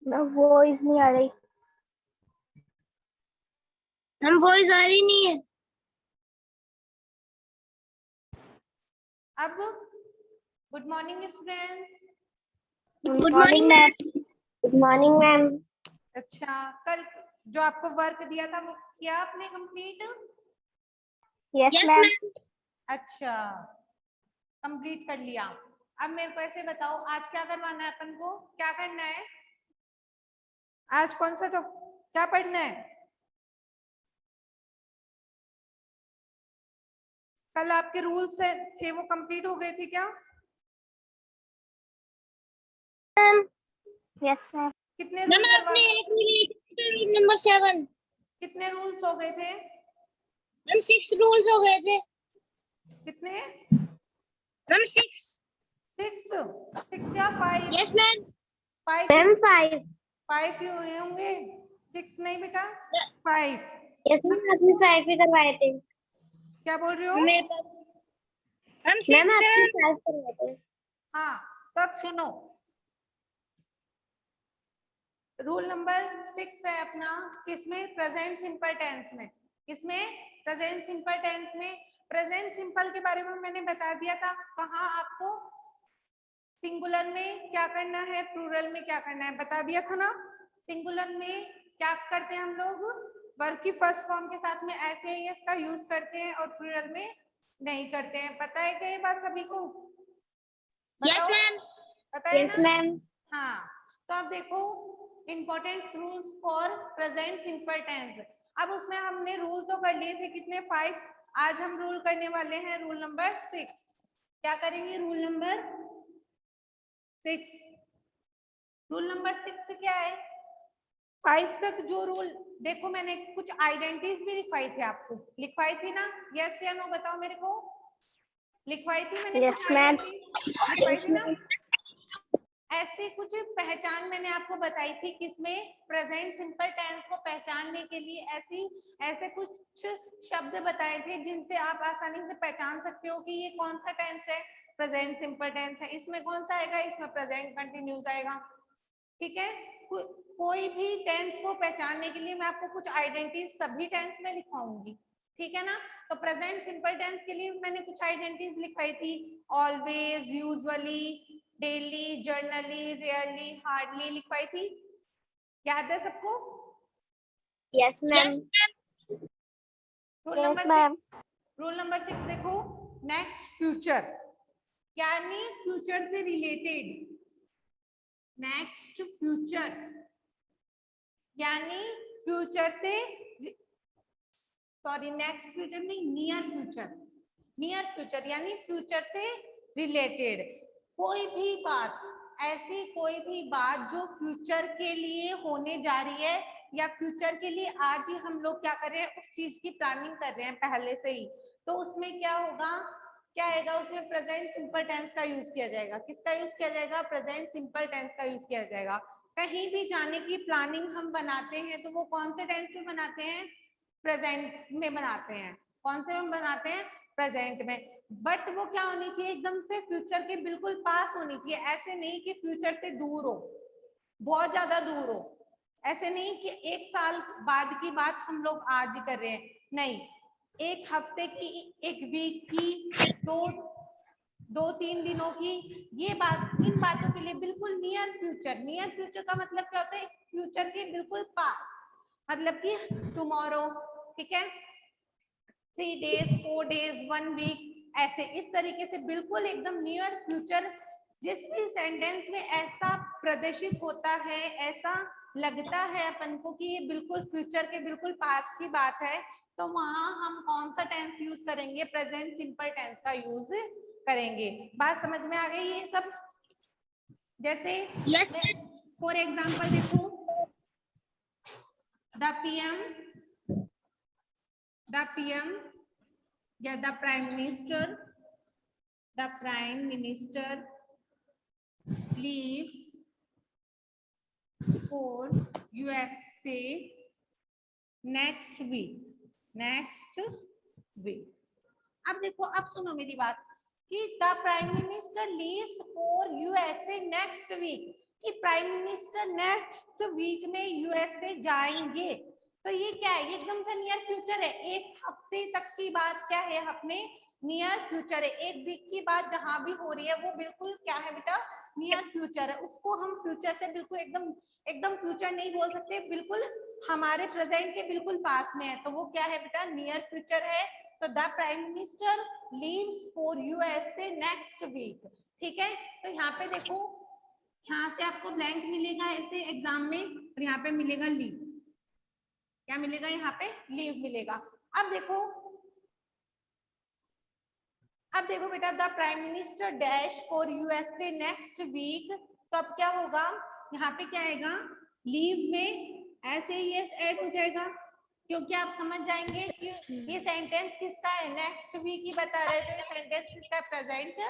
Voice नहीं आ रही। हम वॉइस आ रही नहीं है। अब good morning students. Good morning ma'am. Good morning ma'am. अच्छा, कल जो आपको वर्क दिया था वो किया आपने complete? Yes yes ma'am. Ma'am. अच्छा, कंप्लीट कर लिया। अब मेरे को ऐसे बताओ, आज क्या करवाना है अपन को, क्या करना है आज? कौन सा तो क्या पढ़ना है? कल आपके रूल्स थे वो कंप्लीट हो गए थे क्या? Yes ma'am. कितने मैम रूल आपने एक रूल नंबर 7। कितने रूल्स हो गए थे? मैम 6 रूल्स हो गए थे। कितने? मैम 6। 6 या 5? Yes ma'am. 5 मैम 5। 5 ही हुए होंगे, 6 नहीं बेटा, 5। यस मैम आपने 5 ही करवाए थे। क्या बोल रहे हो? मेरे पास हम 6 मैम आपने 5 करवाए थे। हाँ, तो अब सुनो, रूल नंबर 6 है अपना, किसमें? प्रेजेंट सिंपल टेंस में। किसमें? प्रेजेंट सिंपल टेंस में। प्रेजेंट सिंपल के बारे में मैंने बता दिया था, कहाँ आपको सिंगुलर में क्या करना है, प्लूरल में क्या करना है, बता दिया था ना। सिंगुलर में क्या करते हैं हम लोग? वर्ब की फर्स्ट फॉर्म के साथ में ऐसे यस का यूज करते हैं और प्लूरल में नहीं करते हैं। पता है क्या ये बात सभी को? Yes ma'am. पता है यस ना? मैम। हाँ, तो अब देखो important rules for present simple tense. अब उसमें हमने रूल तो कर लिए थे कितने? 5। आज हम रूल करने वाले हैं रूल नंबर 6। क्या करेंगे? Rule number 6। रूल नंबर 6 क्या है? 5 तक जो रूल, देखो मैंने कुछ आइडेंटिटीज भी लिखवाई थी आपको, लिखवाई थी ना? यस या नो बताओ मेरे को। लिखवाई थी मैंने यस कुछ मैम। आइडेंटिटीज, लिखवाई थी ना? ऐसे कुछ पहचान मैंने आपको बताई थी, किसमें? प्रेजेंट सिंपल टेंस को पहचानने के लिए ऐसे कुछ शब्द बताए थे जिनसे आप आसानी से पहचान सकते हो कि ये कौन सा टेंस है, प्रेजेंट सिंपल टेंस है। इसमें कौन सा आएगा? इसमें प्रेजेंट कंटिन्यूस आएगा। ठीक है, कोई भी टेंस को पहचानने के लिए मैं आपको कुछ आइडेंटिटीज सभी टेंस में लिखवाऊंगी, ठीक है ना? तो प्रेजेंट सिंपल टेंस के लिए मैंने कुछ आइडेंटिटीज लिखवाई थी, always, usually, daily, generally, rarely, hardly लिखवाई थी। याद है सबको? Yes ma'am. Rule yes number ma'am. 6 देखो, नेक्स्ट फ्यूचर, यानी फ्यूचर से रिलेटेड। नेक्स्ट फ्यूचर यानी फ्यूचर से, सॉरी नेक्स्ट फ्यूचर नहीं, नियर फ्यूचर। नियर फ्यूचर यानी फ्यूचर से रिलेटेड कोई भी बात, ऐसी कोई भी बात जो फ्यूचर के लिए होने जा रही है या फ्यूचर के लिए आज ही हम लोग क्या कर रहे हैं, उस चीज की प्लानिंग कर रहे हैं पहले से ही, तो उसमें क्या होगा, क्या आएगा उसमें? प्रेजेंट सिंपल टेंस का यूज किया जाएगा। किसका यूज किया जाएगा? प्रेजेंट सिंपल टेंस का यूज किया जाएगा। कहीं भी जाने की प्लानिंग हम बनाते हैं तो वो कौन से टेंस में बनाते हैं? प्रेजेंट में बनाते हैं। कौन से में बनाते हैं? प्रेजेंट में। बट वो क्या होनी चाहिए? एकदम से फ्यूचर के बिल्कुल पास होनी चाहिए। ऐसे नहीं कि फ्यूचर से दूर हो, बहुत ज्यादा दूर हो। ऐसे नहीं कि 1 साल बाद की बात हम लोग आज ही कर रहे हैं, नहीं। 1 हफ्ते की, 1 वीक की, 2-3 दिनों की, ये बात, इन बातों के लिए बिल्कुल नियर फ्यूचर। नियर फ्यूचर का मतलब क्या होता है? फ्यूचर के बिल्कुल पास, मतलब कि टुमारो, ठीक है, 3 डेज, 4 डेज, 1 वीक, ऐसे इस तरीके से बिल्कुल एकदम नियर फ्यूचर। जिस भी सेंटेंस में ऐसा प्रदर्शित होता है, ऐसा लगता है अपन को कि ये बिल्कुल फ्यूचर के बिल्कुल पास की बात है, तो वहां हम कौन सा टेंस यूज करेंगे? प्रेजेंट सिंपल टेंस का यूज करेंगे। बात समझ में आ गई ये सब? जैसे फॉर एग्जाम्पल देखो, द पीएम या the prime minister leaves for USA next week। अब देखो, अब सुनो मेरी बात कि the prime minister leaves for USA USA next week, कि प्राइम मिनिस्टर नेक्स्ट वीक में यूएसए जाएंगे। तो ये क्या है, ये एकदम से नियर फ्यूचर है, एक हफ्ते तक की बात क्या है अपने नियर फ्यूचर है। एक वीक की बात जहां भी हो रही है वो बिल्कुल क्या है बेटा, नियर फ्यूचर है। उसको हम फ्यूचर से बिल्कुल एकदम एकदम फ्यूचर नहीं बोल सकते, बिल्कुल हमारे प्रेजेंट के बिल्कुल पास में है, तो वो क्या है बेटा, नियर फ्यूचर है। तो the prime minister leaves for USA next week. ठीक है, तो यहाँ पे देखो, यहाँ से आपको ब्लैंक मिलेगा ऐसे एग्जाम में, और यहाँ पे मिलेगा लीव। क्या मिलेगा, यहाँ पे लीव मिलेगा। अब देखो बेटा, the prime minister dash for USA next week, तो अब क्या होगा, यहाँ पे क्या आएगा, लीव में ऐसे ही एस ऐड हो जाएगा, क्योंकि आप समझ जाएंगे कि ये सेंटेंस किसका है, नेक्स्ट वीक ही बता रहे थे, सेंटेंस किसका है, प्रेजेंट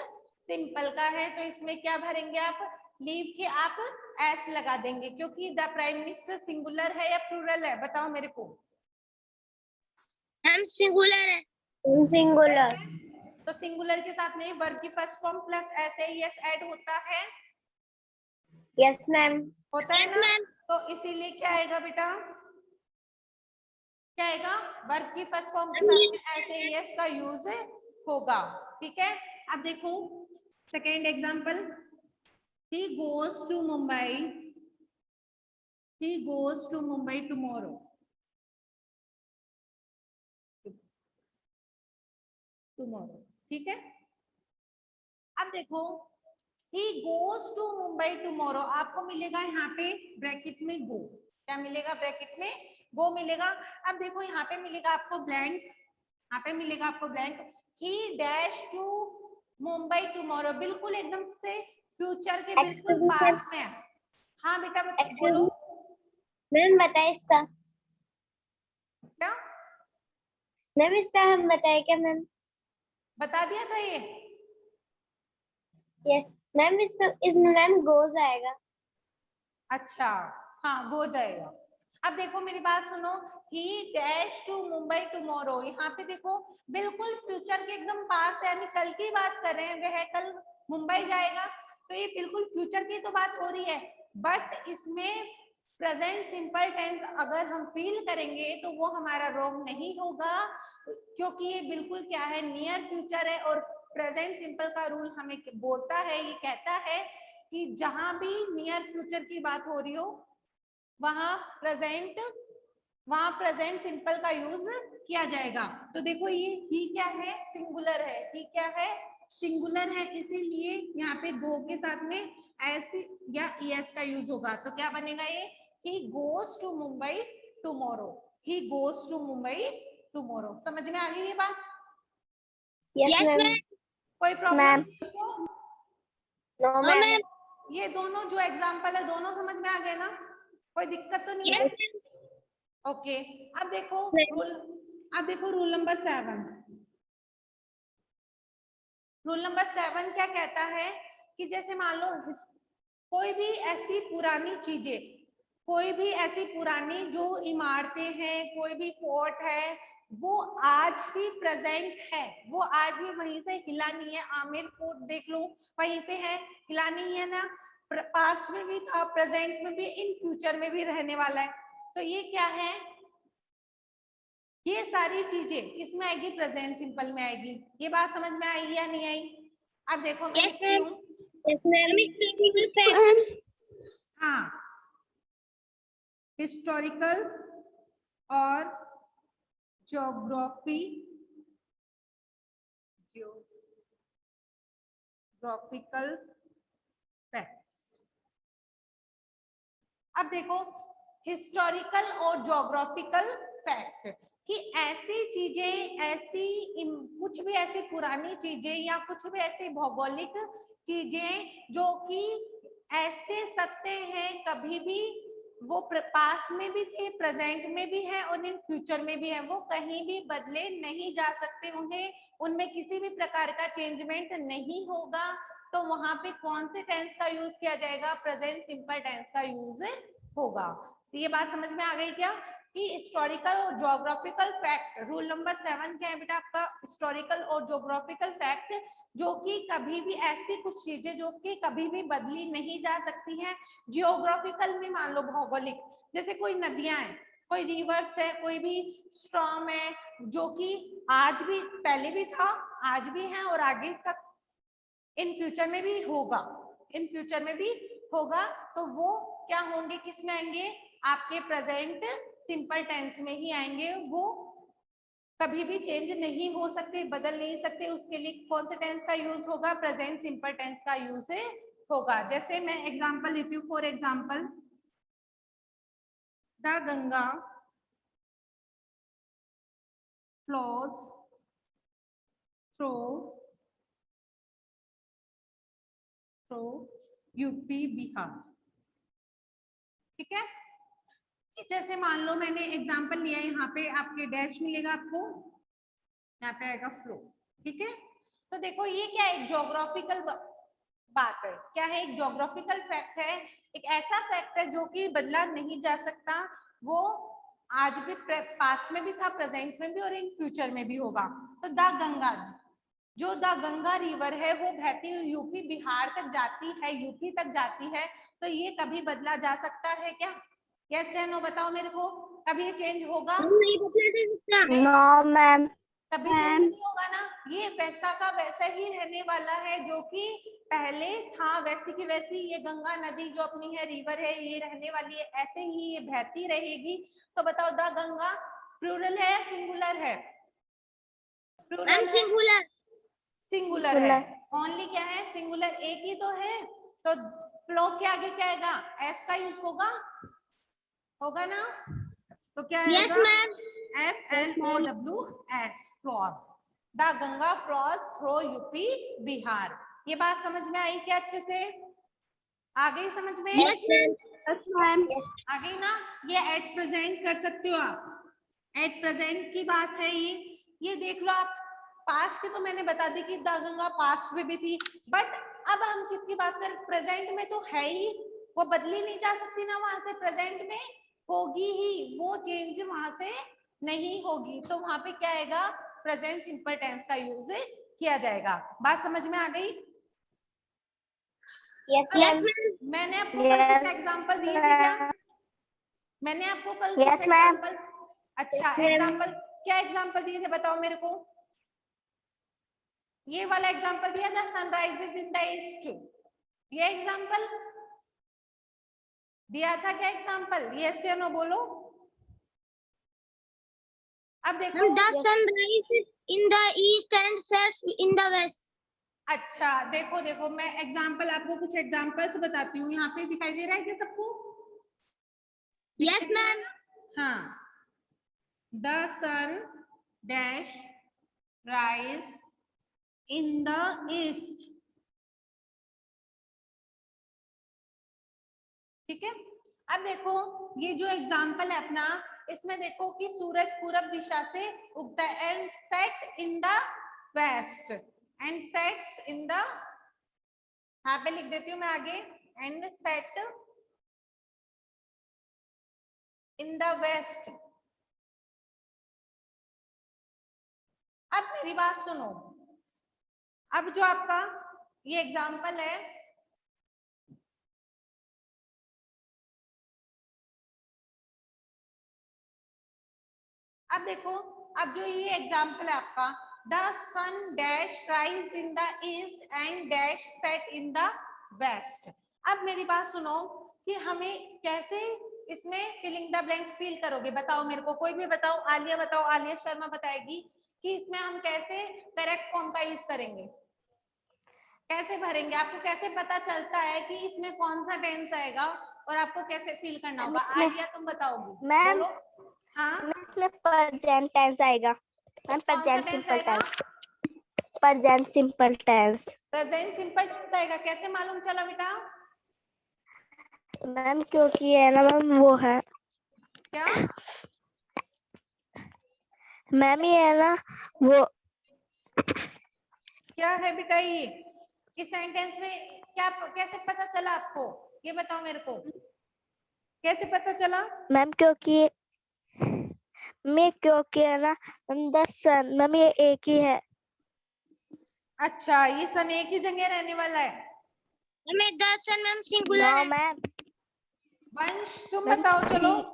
सिंपल का है। तो इसमें क्या भरेंगे आप, लीव के आप एस लगा देंगे, क्योंकि द प्राइम मिनिस्टर सिंगुलर है या प्लूरल है, बताओ मेरे को। हम सिंगुलर है, सिंगुलर। तो सिंगुलर के साथ में वर्ब की फर्स्ट फॉर्म प्लस ऐसे ही एस ऐड होता है, यस मैम, होता है ना। तो इसीलिए क्या आएगा बेटा, क्या आएगा, वर्ब की फर्स्ट फॉर्म के साथ में ऐसे ही एस का यूज होगा। ठीक है, अब देखो second example, he goes to Mumbai, he goes to Mumbai tomorrow, ठीक है। अब देखो he goes to Mumbai tomorrow, आपको मिलेगा यहाँ पे ब्रैकेट में गो, क्या मिलेगा, ब्रैकेट में गो मिलेगा। अब देखो यहाँ पे मिलेगा आपको ब्लैंक, यहाँ पे मिलेगा आपको blank, he dash to Mumbai tomorrow, बिल्कुल एकदम से फ्यूचर के बिल्कुल पास में है। हाँ बेटा बोलो मैम बताए इसका, क्या मैम इसका हम बताए क्या मैम? बता दिया था ये, यस मैम, इसमें मैम गोज आएगा। अच्छा हाँ गो जाएगा। अब देखो मेरी बात सुनो, he dash to Mumbai tomorrow, यहाँ पे देखो बिल्कुल फ्यूचर के एकदम पास है, यानी कल की बात कर रहे हैं, वह कल मुंबई जाएगा, तो ये बिल्कुल फ्यूचर की तो बात हो रही है। बट इसमें प्रेजेंट सिंपल टेंस अगर हम फील करेंगे तो वो हमारा रॉन्ग नहीं होगा, क्योंकि ये बिल्कुल क्या है, नियर फ्यूचर है। और प्रेजेंट सिंपल का रूल हमें बोलता है, ये कहता है कि जहां भी नियर फ्यूचर की बात हो रही हो वहां प्रेजेंट सिंपल का यूज किया जाएगा। तो देखो ये ही क्या है, सिंगुलर है, ही क्या है, सिंगुलर है, इसीलिए यहाँ पे गो के साथ में एस या ईएस का यूज होगा। तो क्या बनेगा ये, he goes to Mumbai tomorrow, he goes to Mumbai tomorrow. समझ में आ गई ये बात? Yes ma'am. कोई प्रॉब्लम? No ma'am. ये दोनों जो एग्जाम्पल है दोनों समझ में आ गए ना, कोई दिक्कत तो नहीं है? ओके, अब देखो रूल नंबर 7। रूल नंबर 7 क्या कहता है कि जैसे मान लो कोई भी ऐसी पुरानी चीजें, कोई भी ऐसी पुरानी जो इमारतें हैं, कोई भी फोर्ट है, वो आज भी प्रेजेंट है, वो आज भी वहीं से हिला नहीं है। आमिर फोर्ट देख लो वहीं पे है, हिला नहीं है ना, पास्ट में भी था, प्रेजेंट में भी, इन फ्यूचर में भी रहने वाला है। तो ये क्या है, ये सारी चीजें किसमें आएगी, प्रेजेंट सिंपल में आएगी। ये बात समझ में आई या नहीं आई? अब देखो मैं लिखती हूँ, हाँ, हिस्टोरिकल और जियोग्राफिकल फैक्ट्स। अब देखो हिस्टोरिकल और ज्योग्राफिकल फैक्ट कि ऐसी चीजें, कुछ भी ऐसी पुरानी चीजें या कुछ भी ऐसी भौगोलिक चीजें जो कि ऐसे सत्य हैं, कभी भी वो पास्ट में भी थे, प्रेजेंट में भी है और इन फ्यूचर में भी है, वो कहीं भी बदले नहीं जा सकते, उनमें किसी भी प्रकार का चेंजमेंट नहीं होगा। तो वहां पे कौन से टेंस का यूज किया जाएगा, प्रेजेंट सिंपल टेंस का यूज होगा। ये बात समझ में आ गई क्या? कि हिस्टोरिकल और ज्योग्राफिकल फैक्ट, रूल नंबर 7 क्या है बेटा आपका, हिस्टोरिकल और ज्योग्राफिकल फैक्ट, जो कि कभी भी ऐसी कुछ चीजें जो कि कभी भी बदली नहीं जा सकती हैं। जियोग्राफिकल में मान लो भौगोलिक, जैसे कोई नदियां हैं, कोई रिवर्स है, कोई भी स्ट्रॉम है, जो कि आज भी, पहले भी था, आज भी है और आगे तक इन फ्यूचर में भी होगा, इन फ्यूचर में भी होगा, तो वो क्या होंगे, किस में आएंगे, आपके प्रेजेंट सिंपल टेंस में ही आएंगे। वो कभी भी चेंज नहीं हो सकते, बदल नहीं सकते। उसके लिए कौन से टेंस का यूज होगा, प्रेजेंट सिंपल टेंस का यूज होगा। जैसे मैं एग्जांपल लेती हूँ, for example the Ganga flows through UP Bihar. ठीक है, कि जैसे मान लो मैंने एग्जांपल लिया, यहाँ पे आपके डैश मिलेगा आपको, यहाँ पे आएगा फ्लो। ठीक है, तो देखो ये क्या है, ज्योग्राफिकल बात है, क्या है, एक ज्योग्राफिकल फैक्ट है, एक ऐसा फैक्ट है जो कि बदला नहीं जा सकता। वो आज भी, पास्ट में भी था, प्रेजेंट में भी और इन फ्यूचर में भी होगा। तो द गंगा, जो द गंगा रिवर है वो बहती हुई यूपी बिहार तक जाती है, यूपी तक जाती है, तो ये कभी बदला जा सकता है क्या? यस या नो बताओ मेरे को, कभी ये चेंज होगा? नहीं बदला सकता। No ma'am. कभी चेंज नहीं होगा ना, ये वैसा का वैसा ही रहने वाला है, जो कि पहले था वैसी की वैसी। ये गंगा नदी जो अपनी है, रिवर है, ये रहने वाली है, ऐसे ही ये बहती रहेगी। तो बताओ द गंगा प्लूरल है या सिंगुलर है? प्लूरल है, सिंगुलर। सिंगुलर है, ओनली क्या है, सिंगुलर, एक ही तो है। तो फ्लो के आगे क्या आएगा, एस का यूज होगा ना, तो क्या यस आएगा, ma'am. FLOWS, floss. The Ganga floss through UP Bihar. ये बात समझ में आई क्या अच्छे से? आ गई समझ में? Yes ma'am. Yes ma'am. आ गई ना? ये एट प्रेजेंट कर सकते हो आप, एट प्रेजेंट की बात है ये देख लो आप। पास्ट की तो मैंने बता दी कि द गंगा पास्ट में भी थी, बट अब हम किसकी बात कर, प्रेजेंट में तो है ही, वो बदली नहीं जा सकती ना, वहां से प्रेजेंट में होगी ही, वो चेंज वहां से नहीं होगी। तो वहां पे क्या आएगा, प्रेजेंट सिंपल टेंस का यूज किया जाएगा। बात समझ में आ गई? Yes ma'am. मैंने आपको कल कुछ एग्जांपल दिए थे क्या? मैंने आपको कल कुछ यस मैम। एग्जांपल, अच्छा एग्जांपल, क्या एग्जांपल दिए थे बताओ मेरे को? ये वाला एग्जांपल दिया था, सनराइजेस इन द ईस्ट, ये एग्जांपल दिया था क्या? एग्जांपल यस या नो बोलो। अब देखो, the sun rise in the east and sets in the west. अच्छा देखो देखो, मैं एग्जांपल आपको कुछ एग्जांपल्स बताती हूँ। यहाँ पे दिखाई दे रहा है क्या सबको? Yes ma'am. हाँ, the sun dash rise in the east. ठीक है, अब देखो ये जो एग्जाम्पल है अपना, इसमें देखो कि सूरज पूरब दिशा से उगता है, and set in the west, and sets in the, यहाँ पे लिख देती हूँ मैं आगे, and set in the west. अब मेरी बात सुनो, अब जो आपका ये एग्जाम्पल है, अब देखो, अब जो ये एग्जाम्पल है आपका, the sun dash rise in the east and dash set in the west. अब मेरी बात सुनो कि हमें कैसे इसमें फिलिंग द ब्लैंक्स फील करोगे, बताओ मेरे को, कोई भी बताओ, आलिया बताओ, आलिया शर्मा बताएगी कि इसमें हम कैसे करेक्ट फॉर्म का यूज करेंगे, कैसे भरेंगे, आपको कैसे पता चलता है कि इसमें कौन सा टेंस आएगा और आपको कैसे फील करना होगा? आलिया तुम बताओगी, मैम बोलो। हाँ, इसमें प्रेजेंट टेंस आएगा मैम, कौन सा प्रेजेंट टेंस सिंपल आएगा? Tense, present simple tense. Present simple tense आएगा, कैसे मालूम चला बेटा? मैम क्योंकि है ना मैम, वो है क्या मैम, ये है ना वो, क्या है बेटा ये, इस सेंटेंस में क्या, कैसे पता चला आपको, ये बताओ मेरे को, कैसे पता चला? मैम क्योंकि मैं क्योंकि है ना द सन मैम ये एक ही है। अच्छा, ये सन एक ही जगह रहने वाला है। Ma'am the sun ma'am singular no है। मैम। वंश तुम मैम, बताओ, चलो सी-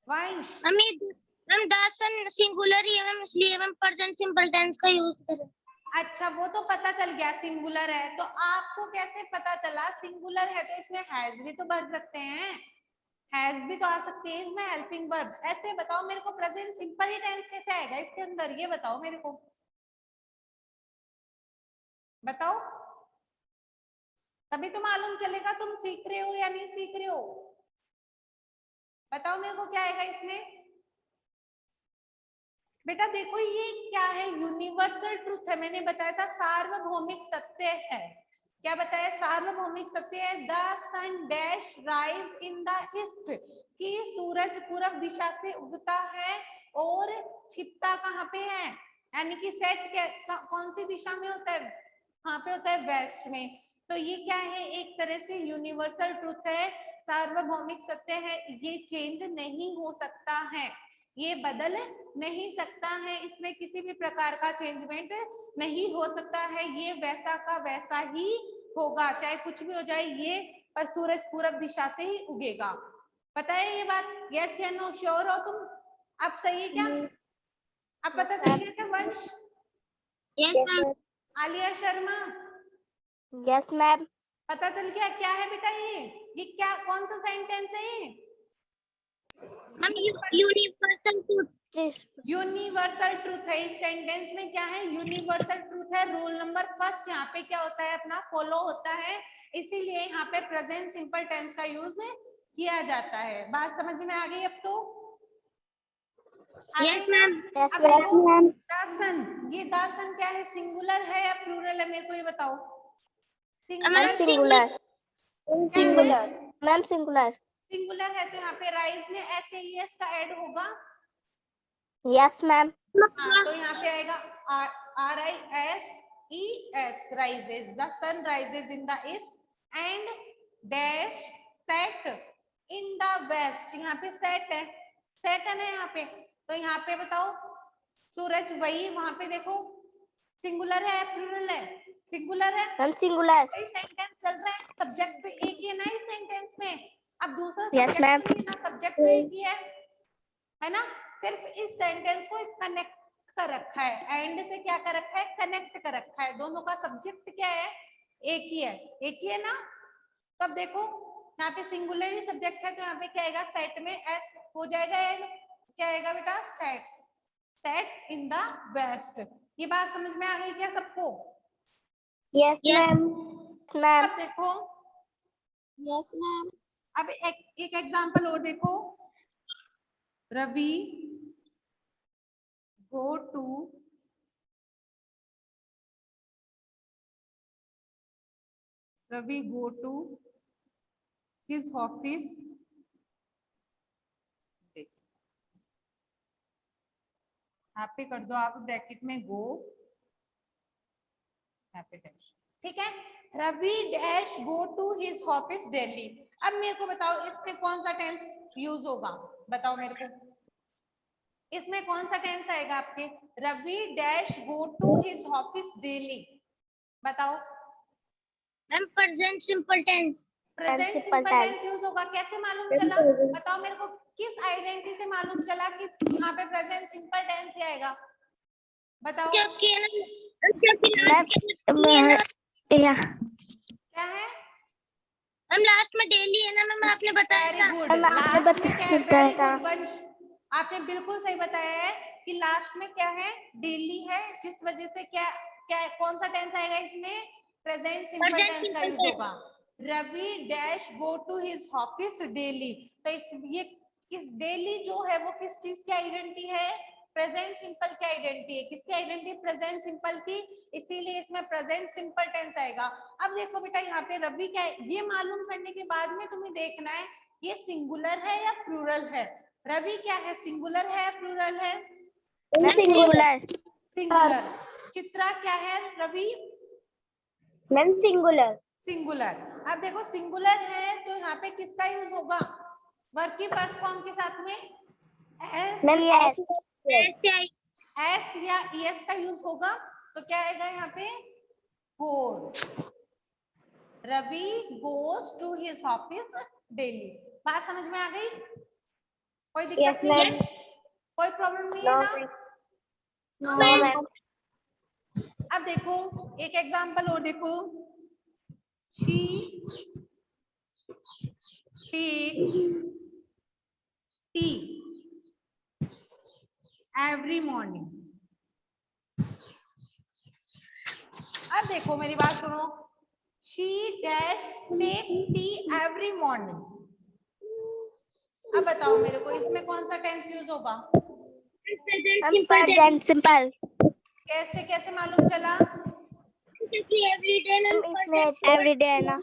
Vansh. Ma'am the sun singular ही है मैम, इसलिए मैम प्रेजेंट सिंपल टेंस का यूज करें। अच्छा, वो तो पता चल गया सिंगुलर है, तो आपको कैसे पता चला सिंगुलर है? तो इसमें हैज भी तो बढ़ सकते हैं, हैज भी तो आ सकती है इसमें हेल्पिंग वर्ब। ऐसे बताओ मेरे को, प्रेजेंट सिंपल ही टेंस कैसे आएगा इसके अंदर, ये बताओ मेरे को, बताओ, तभी तो मालूम चलेगा तुम सीख रहे हो या नहीं सीख रहे हो। बताओ मेरे को क्या आएगा इसमें। बेटा देखो ये क्या है, यूनिवर्सल ट्रूथ है, मैंने बताया था सार्वभौमिक सत्य है। क्या बताया? सार्वभौमिक सत्य है। The sun dash rise in the east, कि सूरज पूर्व दिशा से उगता है और छिपता कहाँ पे है, यानी कि सेट कौन सी दिशा में होता है, कहाँ पे होता है, वेस्ट में। तो ये क्या है, एक तरह से यूनिवर्सल ट्रूथ है, सार्वभौमिक सत्य है, ये चेंज नहीं हो सकता है, ये बदल नहीं सकता है, इसमें किसी भी प्रकार का चेंजमेंट नहीं हो सकता है, ये वैसा का वैसा ही होगा, चाहे कुछ भी हो जाए ये, पर सूरज पूरब दिशा से ही उगेगा। पता है ये बात? यस या नो? श्योर हो तुम? अब सही है क्या? अब पता चल गया क्या वंश? Yes ma'am. Alia Sharma, yes ma'am. पता चल गया क्या है बेटा? ये क्या, कौन सा सेंटेंस है ये? Ma'am universal truth. Universal truth है। इस सेंटेंस में क्या है? यूनिवर्सल ट्रूथ है। रूल नंबर फर्स्ट यहाँ पे क्या होता है, अपना फॉलो होता है, इसीलिए यहाँ पे प्रेजेंट सिंपल टेंस का यूज किया जाता है। बात समझ में आ गई अब तो? Yes ma'am. यस अब मैम। देखो, दासन, ये दासन क्या है, सिंगुलर है या प्लूरल है, मेरे को ये बताओ। Ma'am singular singular. Singular. Ma'am singular. Singular है तो यहाँ पे राइज में एस का ऐड होगा। Yes ma'am. हाँ, तो यहाँ पे आएगा RISES, rises, the sun rises in the east and dash set in the west। यहाँ पे set है, set है ना यहाँ पे, तो यहाँ पे बताओ सूरज, वही वहां पे देखो, सिंगुलर है प्लूरल है? सिंगुलर है। Ma'am singular. कोई सेंटेंस चल रहा है, सब्जेक्ट भी एक ही है ना इस सेंटेंस में, अब दूसरा यस सब्जेक्ट मैम। तो नहीं है ना, सब्जेक्ट तो एक ही है ना, सिर्फ इस सेंटेंस को कनेक्ट कर रखा है, एंड से क्या कर रखा है, कनेक्ट कर रखा है, दोनों का सब्जेक्ट क्या है, एक ही है, एक ही है ना। तो अब देखो यहाँ पे सिंगुलर ही सब्जेक्ट है, तो यहाँ पे क्या आएगा, सेट में एस हो जाएगा एंड, क्या आएगा बेटा, sets, sets in the west. ये बात समझ में आ गई क्या सबको? Yes ma'am. मैम। अब देखो, यस मैम। अब एक एग्जांपल और देखो, Ravi go to his office, यहाँ पे कर दो आप ब्रैकेट में गो, यहाँ पे डैश, ठीक है, Ravi dash go to his office daily. अब मेरे को बताओ इसमें कौन सा टेंस यूज होगा, बताओ मेरे को, इसमें कौन सा टेंस आएगा आपके, Ravi dash go to his office daily, बताओ। Ma'am present simple tense. Present simple simple tense. Tense use होगा, कैसे मालूम चला, बताओ मेरे को, किस आइडेंटिटी से मालूम चला कि यहाँ पे प्रेजेंट सिंपल टेंस ही आएगा, बताओ। क्योंकि है ना, क्योंकि मैम या क्या है? मैम लास्ट में डेली है ना मैम, आपने बताया वेरी था। गुड, मैम आपने लास्ट में क्या है, बताया वेरी था। गुड वंश, आपने बिल्कुल सही बताया है कि लास्ट में क्या है, डेली है, जिस वजह से क्या क्या कौन सा टेंस आएगा इसमें, प्रेजेंट सिंपल प्रेजेंट टेंस का सिंपल यूज टेंस। होगा। Ravi dash go to his office daily, तो ये किस डेली जो है वो किस चीज की आइडेंटिटी है, प्रेजेंट सिंपल की आइडेंटिटी है, किसकी आइडेंटिटी, प्रेजेंट सिंपल की, इसीलिए इसमें प्रेजेंट सिंपल टेंस आएगा। अब देखो बेटा यहाँ पे रवि क्या है, ये मालूम करने के बाद में तुम्हें देखना है ये सिंगुलर है या प्लूरल है, रवि क्या है, सिंगुलर है या प्लूरल है, सिंगुलर। सिंगुलर। चित्रा क्या है रवि, मैम सिंगुलर। सिंगुलर। अब देखो सिंगुलर है तो यहाँ पे किसका यूज होगा, वर्ब की फर्स्ट फॉर्म के साथ में, एस Yes. ऐसे आई एस या ईएस का यूज होगा तो क्या आएगा यहाँ पे goes. Ravi goes to his office daily. बात समझ में आ गई? कोई दिक्कत नहीं है? कोई प्रॉब्लम नहीं है ना? नो मैम अब देखो एक एग्जांपल और देखो। She take tea every morning. अब देखो मेरी बात सुनो। She dash take tea every morning. अब बताओ मेरे को इसमें कौन सा टेंस यूज होगा? Present simple. कैसे कैसे मालूम चला? एवरीडे मैम Every day है ना?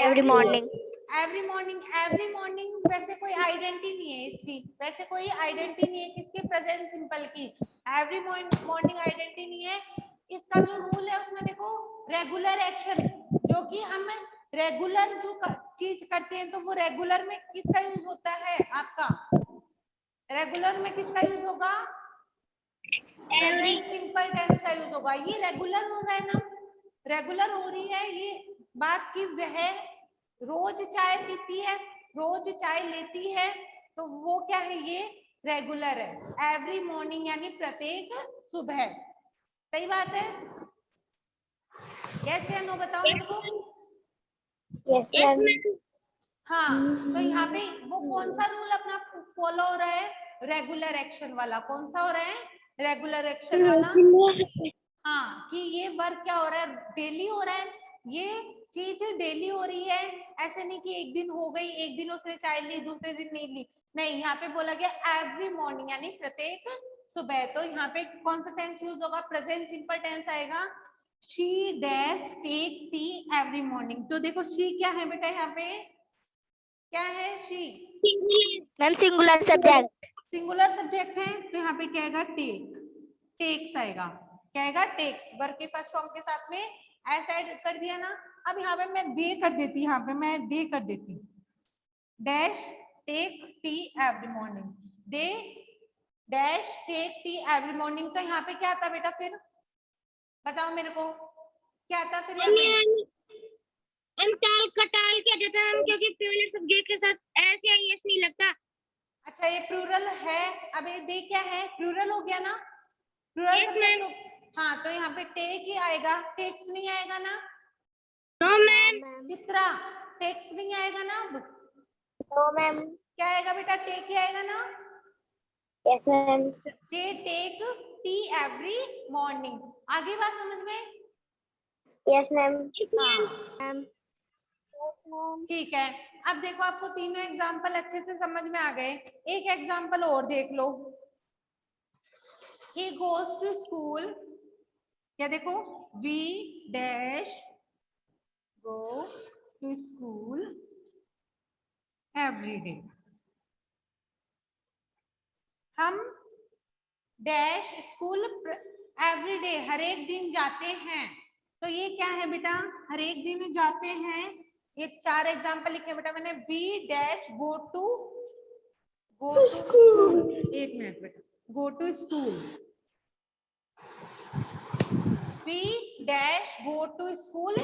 Every morning. एवरी मॉर्निंग वैसे कोई आइडेंटिटी नहीं है इसकी। वैसे कोई आइडेंटिटी नहीं है किसके? प्रेजेंट सिंपल की। एवरी मॉर्निंग आइडेंटिटी नहीं है। इसका जो रूल है उसमें देखो रेगुलर एक्शन, जो कि हम रेगुलर जो चीज करते हैं तो वो रेगुलर में किसका यूज होता है? आपका रेगुलर में किसका यूज होगा? प्रेजेंट सिंपल टेंस का यूज होगा। ये रेगुलर हो रहा है ना, रेगुलर हो रही है ये बात की वह रोज चाय पीती है, रोज चाय लेती है, तो वो क्या है? ये रेगुलर है। एवरी मॉर्निंग यानी प्रत्येक सुबह। सही बात है? यस या नो बताओ मेरे को। यस मैम हाँ, तो यहाँ पे वो कौन सा रूल अपना फॉलो हो रहा है? रेगुलर एक्शन वाला। कौन सा हो रहा है? रेगुलर एक्शन वाला। हाँ, कि ये वर्क क्या हो रहा है? डेली हो रहा है। ये चीज डेली हो रही है। ऐसे नहीं कि एक दिन हो गई, एक दिन उसने चाय ली, दूसरे दिन नहीं ली। नहीं, यहाँ पे बोला गया एवरी मॉर्निंग यानी प्रत्येक सुबह। तो यहाँ पे कौन सा टेंस यूज होगा? प्रेजेंट सिंपल टेंस आएगा। She dash take tea every morning. तो देखो शी क्या है बेटा? यहाँ पे क्या है? She Ma'am singular subject. Singular subject है तो यहाँ पे क्या आएगा? टेक। टेक्स आएगा। क्या आएगा? टेक्स। वर्ब के फर्स्ट फॉर्म के साथ में एस ऐड कर दिया ना। अब यहाँ पे मैं दे कर देती, यहाँ पे मैं दे कर देती। Dash take tea every morning. They dash take tea every morning. तो यहाँ पे क्या आता बेटा फिर? बताओ मेरे को क्या आता फिर यहाँ पे? हम टाल कटाल कह देते हैं क्योंकि प्लूरल सब्जेक्ट के साथ एस या एस नहीं लगता। अच्छा ये प्लूरल है। अब ये दे क्या है? प्लूरल हो गया ना, प्लूरल सब्जेक्ट। हाँ, तो यहाँ पे टेक ही आएगा, टेक्स नहीं आएगा ना। नो मैम चित्रा टेक्स नहीं आएगा ना। अब नो मैम क्या आएगा बेटा? टेक ही आएगा ना। Yes ma'am they take tea every morning. आगे बात समझ में? यस मैम हाँ ठीक है। अब देखो आपको तीनों एग्जाम्पल अच्छे से समझ में आ गए। एक एग्जाम्पल और देख लो। He goes to school। क्या देखो? We dash go to school every day। हम डैश स्कूल एवरी डे हर एक दिन जाते हैं। तो ये क्या है बेटा? हर एक दिन जाते हैं। ये चार एग्जाम्पल लिखे बेटा मैंने। We dash go to school. एक मिनट बेटा। Go to school. We dash go to school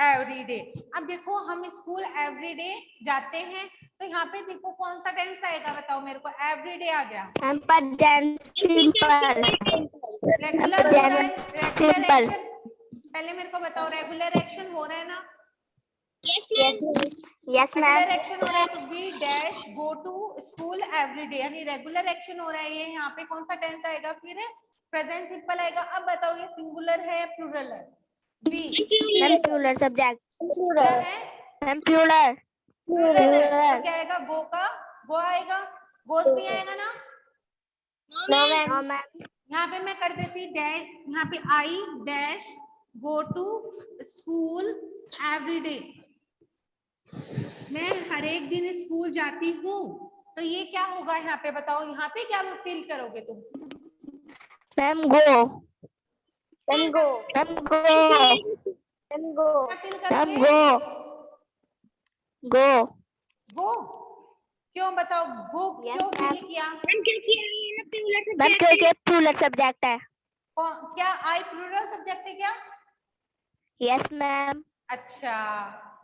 every day. अब देखो हम स्कूल एवरी डे जाते हैं, तो यहाँ पे देखो कौन सा टेंस आएगा? बताओ मेरे को। एवरी डे आ गया। Ma'am present simple. रेगुलर हो रहा है। Regular Simple. एक्शन। पहले मेरे को बताओ रेगुलर एक्शन हो रहा है ना? Yes regular ma'am. एक्शन हो रहा है तो we dash go to school every day यानी रेगुलर एक्शन हो रहा है। ये यहाँ पे कौन सा टेंस आएगा? फिर प्रेजेंट सिंपल आएगा। अब बताओ ये सिंगुलर है या प्लूरल है? We Ma'am plural subject. क्या है? Ma'am plural. प्लूरल है। तो Plural. क्या आएगा? गो का गो आएगा। गोस नहीं आएगा ना। No ma'am. यहाँ पे मैं कर देती डैश, यहाँ पे I dash go to school every day. मैं हर एक दिन स्कूल जाती हूँ। तो ये क्या होगा यहाँ पे? बताओ यहाँ पे क्या फील करोगे तुम? Ma'am go. Ma'am go Ma'am go. Ma'am go क्या फील Ma'am करोगे? go. Go. गो क्यों बताओ, भूख Yes, क्यों ma'am. फील किया? मैम क्योंकि ये ना प्लूरल मैम सब्जेक्ट है। क्योंकि प्लूरल सब्जेक्ट है। क्या आई प्लूरल सब्जेक्ट है क्या? Yes ma'am. अच्छा,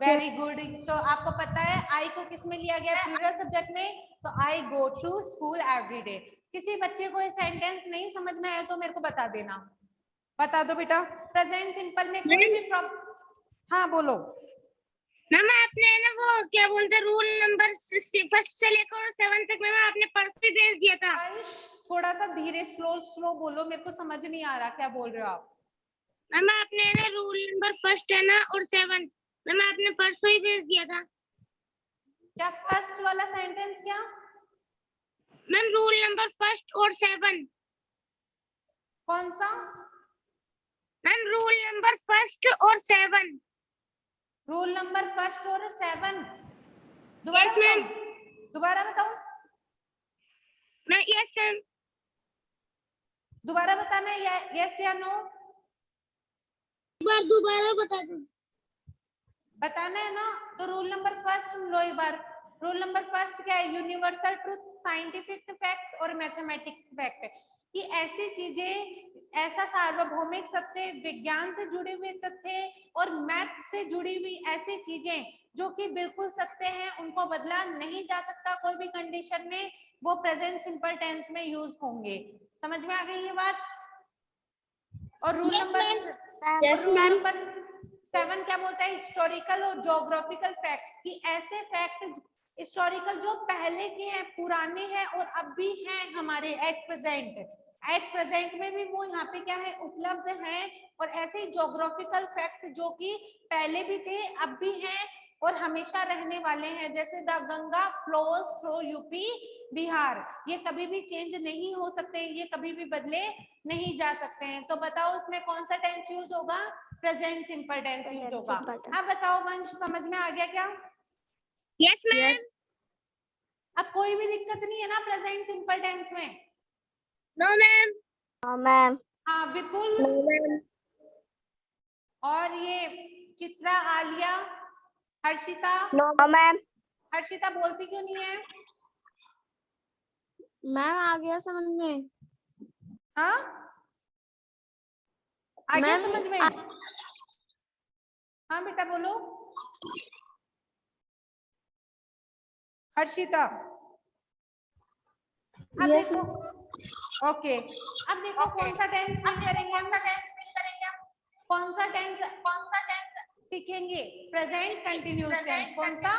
वेरी गुड। तो आपको पता है आई को किस में लिया गया प्लूरल सब्जेक्ट में? तो I go to school every day. किसी बच्चे को ये सेंटेंस नहीं समझ में आया तो मेरे को बता देना। बता दो बेटा। प्रेजेंट सिंपल में कोई भी हाँ बोलो। मैम आपने ना वो क्या बोलते हैं रूल नंबर फर्स्ट से लेकर 7 तक मैम आपने परसों ही भेज दिया था। आयुष थोड़ा सा धीरे स्लो बोलो, मेरे को समझ नहीं आ रहा क्या बोल रहे हो आप। मैम आपने ना रूल नंबर फर्स्ट है ना और 7 मैम आपने परसों ही भेज दिया था। क्या फर्स्ट वाला सेंटेंस क्या? मैम रूल नंबर फर्स्ट और 7। कौन सा? मैम रूल नंबर फर्स्ट और 7। रूल नंबर फर्स्ट और 7 यस मैम। दोबारा बताओ। मैं यस मैम। दोबारा बताना है यस या नो? दोबारा बता दो। बताना है ना। तो रूल नंबर फर्स्ट सुन लो एक बार। रूल नंबर फर्स्ट क्या है? यूनिवर्सल ट्रूथ, साइंटिफिक फैक्ट और मैथमेटिक्स फैक्ट है कि ऐसी चीजें, ऐसा सार्वभौमिक सत्य, विज्ञान से जुड़े हुए तथ्य और मैथ से जुड़ी हुई ऐसी चीजें जो कि बिल्कुल सत्य हैं, उनको बदला नहीं जा सकता कोई भी कंडीशन में, वो प्रेजेंट सिंपल टेंस में यूज होंगे। समझ में आ गई ये बात? और रूल नंबर 7 क्या बोलता है? हिस्टोरिकल और ज्योग्राफिकल फैक्ट कि ऐसे फैक्ट हिस्टोरिकल जो पहले के हैं, पुराने हैं और अब भी हैं हमारे एट प्रेजेंट में भी वो यहाँ पे क्या है? उपलब्ध हैं। और ऐसे ज्योग्राफिकल फैक्ट जो कि पहले भी थे, अब भी हैं और हमेशा रहने वाले हैं, जैसे the Ganga flows through UP Bihar, ये कभी भी चेंज नहीं हो सकते, ये कभी भी बदले नहीं जा सकते हैं। तो बताओ इसमें कौन सा टेंस यूज होगा? प्रेजेंट सिंपल टेंस यूज होगा। अब बताओ वंश, समझ में आ गया क्या? Yes ma'am. अब कोई भी दिक्कत नहीं है ना प्रेजेंट सिंपल टेंस में? No ma'am. No ma'am. हाँ विपुल और ये चित्रा, आलिया, हर्षिता। No ma'am. हर्षिता बोलती क्यों नहीं है? मैम आ गया समझ में। हाँ आ गया समझ में? हाँ बेटा बोलो हर्षिता। अब देखो, ओके, अब देखो कौन सा टेंस फिल करेंगे हम? कौन सा टेंस सीखेंगे? Present continuous tense. कौन सा?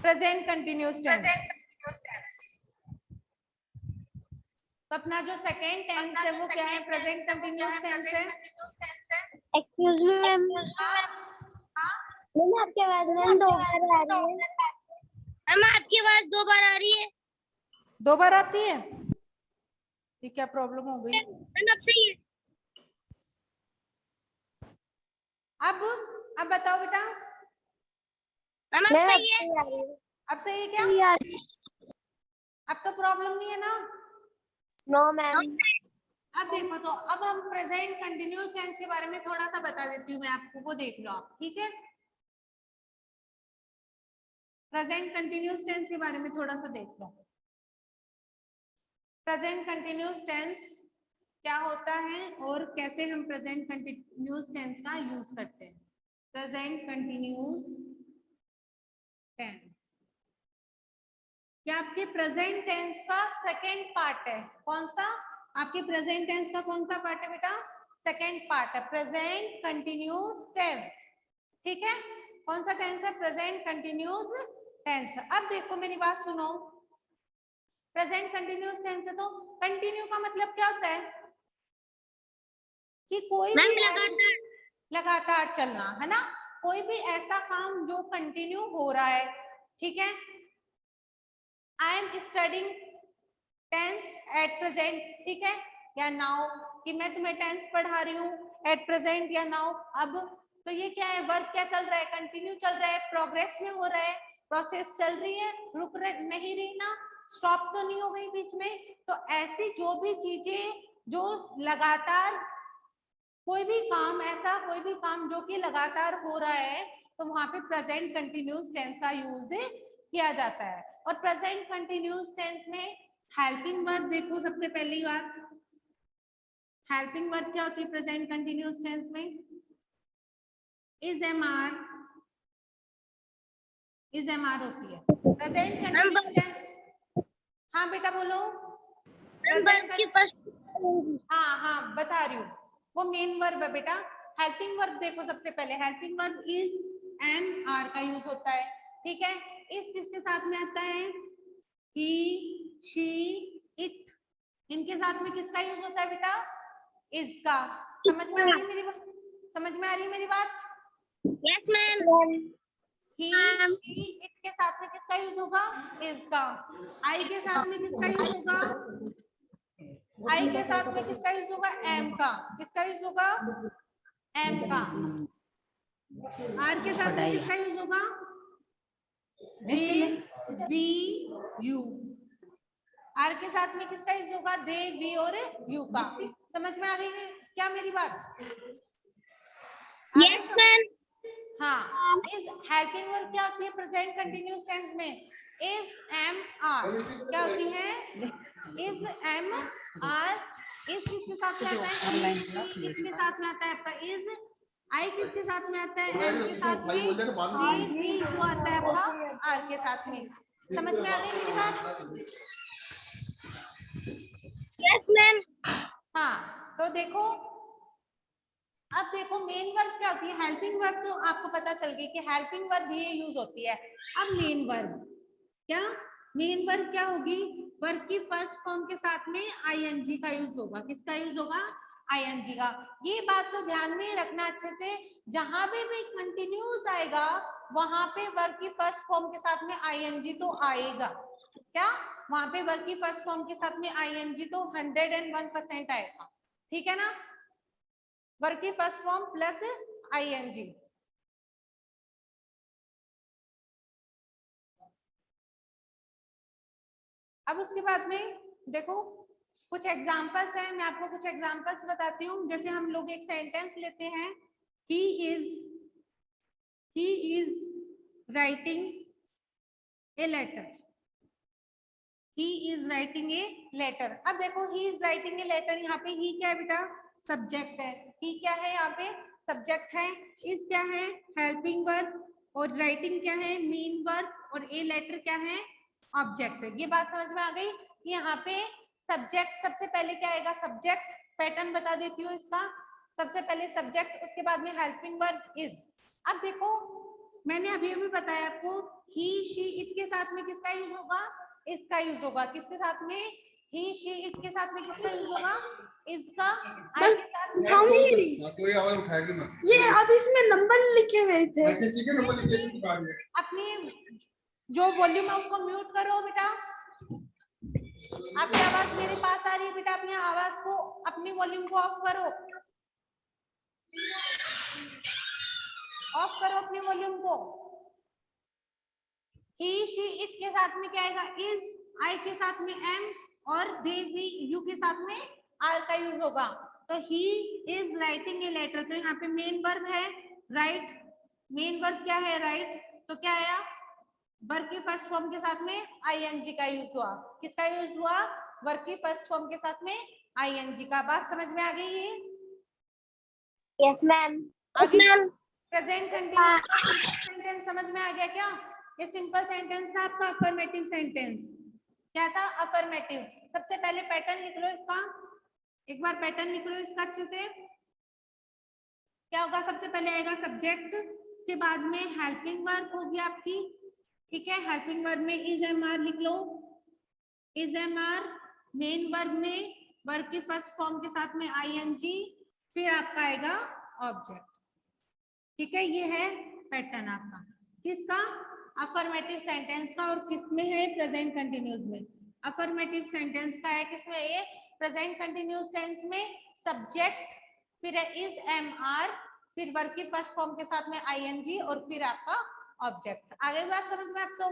Present continuous tense. तो अपना जो सेकेंड टेंस है वो क्या है? प्रेजेंट कंटिन्यूअस टेंस है। Excuse me ma'am. मैम आपकी आवाज मैम 2 बार आ रही है। मैम आपकी आवाज 2 बार आ रही है। 2 बार आती है? ये क्या प्रॉब्लम हो गई? मैम अब सही है। अब बताओ बेटा। मैम अब सही है। अब सही है क्या? अब तो प्रॉब्लम नहीं है ना? No ma'am. अब देखो, तो अब हम प्रेजेंट कंटिन्यूअस टेंस के बारे में थोड़ा सा बता देती हूँ मैं आपको, वो देख लो आप, ठीक है? प्रेजेंट कंटिन्यूअस टेंस के बारे में थोड़ा सा देख लो। प्रेजेंट कंटिन्यूअस टेंस क्या होता है और कैसे हम प्रेजेंट कंटिन्यूअस टेंस का यूज करते हैं। प्रेजेंट कंटिन्यूअस टेंस क्या आपके प्रेजेंट टेंस का सेकेंड पार्ट है। कौन सा? आपके प्रेजेंट टेंस का कौन सा पार्ट है बेटा? सेकेंड पार्ट है प्रेजेंट कंटिन्यूअस टेंस। ठीक है, कौन सा टेंस है? Present continuous tense. अब देखो मेरी बात सुनो, प्रेजेंट कंटिन्यूअस टेंस है तो कंटिन्यू का मतलब क्या होता है? कि कोई भी लगातार चलना, है ना? कोई भी ऐसा काम जो कंटिन्यू हो रहा है, ठीक है? I am studying tense at present, ठीक है, या नाउ, कि मैं तुम्हें टेंस पढ़ा रही हूँ एट प्रेजेंट या नाउ। अब तो ये क्या है? वर्क क्या चल रहा है? कंटिन्यू चल रहा है, प्रोग्रेस में हो रहा है, प्रोसेस चल रही है, रुक नहीं रही ना, स्टॉप तो नहीं हो गई बीच में। तो ऐसी जो भी चीजें जो लगातार, कोई भी काम ऐसा, कोई भी काम जो कि लगातार हो रहा है, तो वहां पे प्रेजेंट कंटिन्यूअस टेंस का यूज किया जाता है। और प्रेजेंट कंटिन्यूअस टेंस में हेल्पिंग वर्ब देखो, सबसे पहली बात हेल्पिंग वर्ब क्या होती है प्रेजेंट कंटिन्यूअस टेंस में? इज एम आर होती है प्रेजेंट कंटिन्यूअस टेंस। हाँ बेटा बोलो। वर्ब की फर्स्ट, हाँ बता रही हूँ, वो मेन वर्ब है बेटा। हेल्पिंग वर्ब देखो सबसे पहले, helping verb is am are का यूज होता है, ठीक है। इस किसके साथ में आता है? ही, शी, इट, इनके साथ में किसका यूज होता है बेटा? इज का। समझ में आ रही मेरी बात? समझ में आ रही मेरी बात? Yes ma'am. He, she, it के साथ में किसका यूज होगा? इज का। आई के साथ में किसका यूज होगा? आई के साथ में किसका यूज होगा? एम का। किसका यूज होगा? एम का। आर के साथ में किसका यूज होगा? दे, वी, यू। आर के साथ में किसका यूज होगा? दे, वी और यू का। समझ में आ गई है क्या मेरी बात? Yes ma'am. हाँ, इज हेल्पिंग वर्ब क्या होती है प्रेजेंट कंटिन्यूअस टेंस में? इज एम आर क्या होती है? Is am are. इज किसके साथ में आता है? इसके साथ में आता है आपका इज। आई किसके साथ में आता है? एम के साथ में। दे, वी, यू आता है आपका आर के साथ में। समझ में आ गई मेरी बात? Yes ma'am. हाँ, तो देखो, अब देखो मेन वर्ब क्या होती है? हेल्पिंग वर्ब तो आपको पता चल गई कि हेल्पिंग वर्ब ये यूज होती है। अब मेन वर्ब क्या? मेन वर्ब क्या होगी? वर्ब की फर्स्ट फॉर्म के साथ में आईएनजी का यूज होगा। किसका यूज होगा? आईएनजी का। ये बात तो ध्यान में रखना अच्छे से, जहां पे भी कंटिन्यूअस आएगा वहां पे वर्ब की फर्स्ट फॉर्म के साथ में आईएनजी तो आएगा। क्या? वहां पे वर्ब की फर्स्ट फॉर्म के साथ में आईएनजी तो 101% आएगा, ठीक है ना? वर्ब की फर्स्ट फॉर्म प्लस आईएनजी। अब उसके बाद में देखो कुछ एग्जांपल्स हैं, मैं आपको कुछ एग्जांपल्स बताती हूँ। जैसे हम लोग एक सेंटेंस लेते हैं, he is writing a letter. He is writing a letter. अब देखो he is writing a letter, यहाँ पे ही क्या है बेटा? सब्जेक्ट है। ही क्या है? यहाँ पे सब्जेक्ट है। इज क्या है? Helping verb. और राइटिंग क्या है? Main verb. और ए लेटर क्या है? ऑब्जेक्ट। ये बात समझ में आ गई? यहाँ पे सब्जेक्ट सबसे पहले क्या आएगा? सब्जेक्ट। पैटर्न बता देती हूँ इसका। सबसे पहले सब्जेक्ट, उसके बाद में हेल्पिंग वर्ब इज। अब देखो मैंने अभी अभी बताया आपको, ही, शी, इट के साथ में किसका यूज होगा? इसका यूज होगा। किसके साथ में? ही, शी, इट के साथ में किसका यूज होगा? इसका। आई के साथ कोई आवाज उठाएगी मत। ये अब इसमें नंबर लिखे हुए थे, किसी के नंबर लिखे थे। अपनी जो वॉल्यूम है उसको म्यूट करो बेटा। आपकी आवाज मेरे पास आ रही है बेटा, अपनी आवाज को, अपनी वॉल्यूम को ऑफ करो। ऑफ करो अपनी वॉल्यूम को। ही, शी, इट के साथ में क्या आएगा? इज। आई के साथ में एम। और दे, वी, यू के साथ में आर का यूज होगा। तो he is writing a letter, तो यहाँ पे मेन वर्ब है राइट। मेन वर्ब क्या है? राइट। तो क्या आया? वर्ब की फर्स्ट फॉर्म के साथ में आईएनजी का यूज हुआ। किसका यूज हुआ? वर्ब की फर्स्ट फॉर्म के साथ में आईएनजी का। बात समझ में आ गई है? Yes ma'am. Present continuous sentence समझ में आ गया क्या? ये सिंपल सेंटेंस था आपका अफर्मेटिव सेंटेंस। क्या था? अफर्मेटिव। सबसे पहले पैटर्न लिख लो इसका, एक बार पैटर्न लिख लो इसका अच्छे से। क्या होगा? सबसे पहले आएगा सब्जेक्ट, उसके बाद में हेल्पिंग वर्ब होगी आपकी, ठीक है। हेल्पिंग वर्ब में इज एम आर लिख लो। Is am are. Main verb में वर्ब की फर्स्ट फॉर्म के साथ में आईएनजी, फिर आपका आएगा ऑब्जेक्ट, ठीक है। ये है पैटर्न आपका किसका? अफर्मेटिव सेंटेंस का। और किसमें है? प्रेजेंट कंटिन्यूअस में। अफर्मेटिव सेंटेंस का है किसमें? ये प्रेजेंट कंटिन्यूअस टेंस में सब्जेक्ट, फिर है इज एम आर, फिर वर्ब की फर्स्ट फॉर्म के साथ में आईएनजी और फिर आपका ऑब्जेक्ट। आ गई बात समझ में आपको?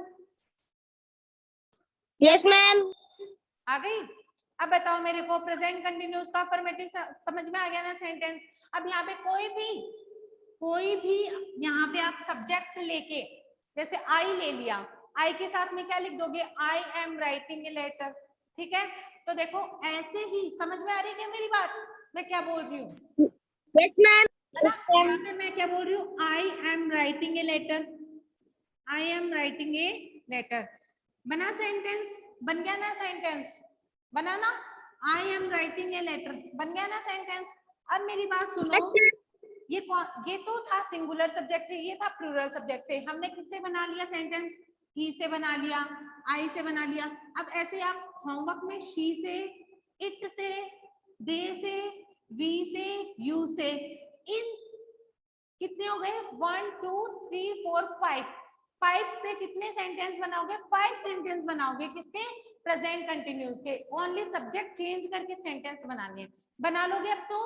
Yes ma'am. आ गई? अब बताओ मेरे को, प्रेजेंट कंटिन्यूअस का अफर्मेटिव समझ में आ गया ना सेंटेंस? अब यहाँ पे कोई भी यहाँ पे आप सब्जेक्ट लेके, जैसे आई ले लिया, आई के साथ में क्या लिख दोगे, I am writing a letter. ठीक है, तो देखो ऐसे ही समझ में आ रही है क्या मेरी बात, मैं क्या बोल रही हूँ? Yes ma'am. है ना, यहाँ पे मैं क्या बोल रही हूँ, I am writing a letter, I am writing a letter. बना सेंटेंस, बन गया ना सेंटेंस, बना ना, I am writing a letter, बन गया ना सेंटेंस। अब मेरी बात सुनो, ये तो था सिंगुलर सब्जेक्ट से, ये था प्लूरल सब्जेक्ट से। हमने किससे बना लिया सेंटेंस, ही से बना लिया, आई से बना लिया। अब ऐसे आप होमवर्क में शी से, इट से, दे से, वी से, यू से, इन कितने हो गए, 1 2 3 4 5, 5 से कितने सेंटेंस बनाओगे, 5 सेंटेंस बनाओगे, किसके, प्रेजेंट कंटिन्यूस के। ओनली सब्जेक्ट चेंज करके सेंटेंस बनाने हैं। बना लोगे अब तो?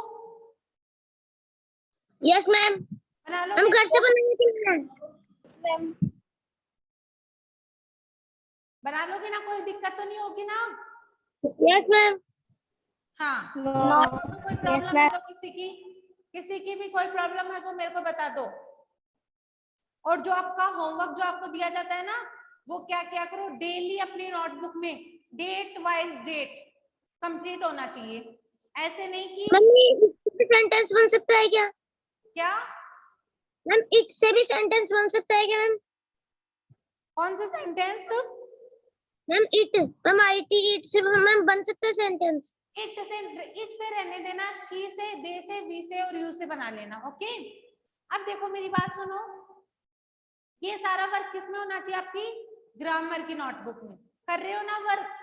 Yes ma'am. बना हम लोगे? घर से बनाएंगे मैम। बना लोगे ना, कोई दिक्कत तो नहीं होगी ना? Yes ma'am. हाँ, No. तो कोई Yes, प्रॉब्लम है ma'am. तो किसी की भी कोई प्रॉब्लम है तो मेरे को बता दो। और जो आपका होमवर्क जो आपको दिया जाता है ना, वो क्या क्या करो, डेली अपनी नोटबुक में डेट वाइज डेट कंप्लीट होना चाहिए। ऐसे नहीं कि मम्मी सेंटेंस बन सकता है क्या? क्या मैम इट से भी सेंटेंस बन सकता है क्या मैम? कौन सा sentence? Ma'am it, ma'am IT it से मैम बन सकता है सेंटेंस? इट से रहने देना, शी से, दे से, वी से और यू से बना लेना। ओके, अब देखो मेरी बात सुनो, ये सारा वर्क किसमें होना चाहिए, आपकी ग्रामर की नोटबुक में। कर रहे हो ना वर्क,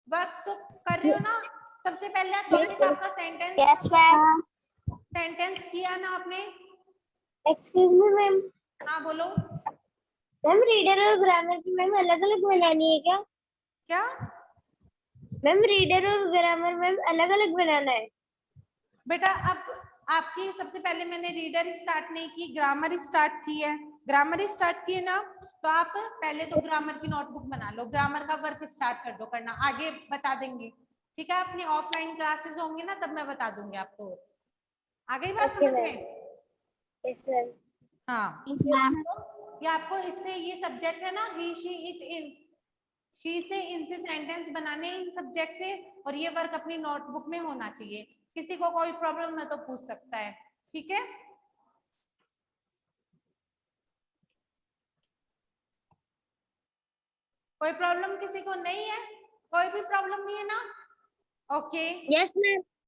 वर्क तो कर रहे हो ना? सबसे पहला टॉपिक आपका सेंटेंस, Yes, ma'am. सेंटेंस किया ना आपने? Excuse me ma'am. हाँ बोलो। मैम रीडर और ग्रामर की मैम अलग अलग बनानी है क्या? क्या मैम रीडर और ग्रामर मैम अलग अलग बनाना है? बेटा, अब आपकी सबसे पहले मैंने रीडर स्टार्ट नहीं की, ग्रामर स्टार्ट की है। ग्रामर स्टार्ट की है ना, तो आप पहले तो ग्रामर की नोटबुक बना लो, ग्रामर का वर्क स्टार्ट कर दो करना, आगे बता देंगे। ठीक है, अपनी ऑफलाइन क्लासेस होंगी ना, तब मैं बता दूंगी आपको। आ गई बात समझ में? Yes ma'am. हाँ, Yes, ma'am. तो ये आपको इससे, ये सब्जेक्ट है ना, ही शी इट इन, शी से इनसे सेंटेंस बनाने इन सब्जेक्ट से, और ये वर्क अपनी नोटबुक में होना चाहिए। किसी को कोई प्रॉब्लम है तो पूछ सकता है। ठीक है, कोई प्रॉब्लम किसी को नहीं है? कोई भी प्रॉब्लम नहीं है ना? Okay, yes ma'am.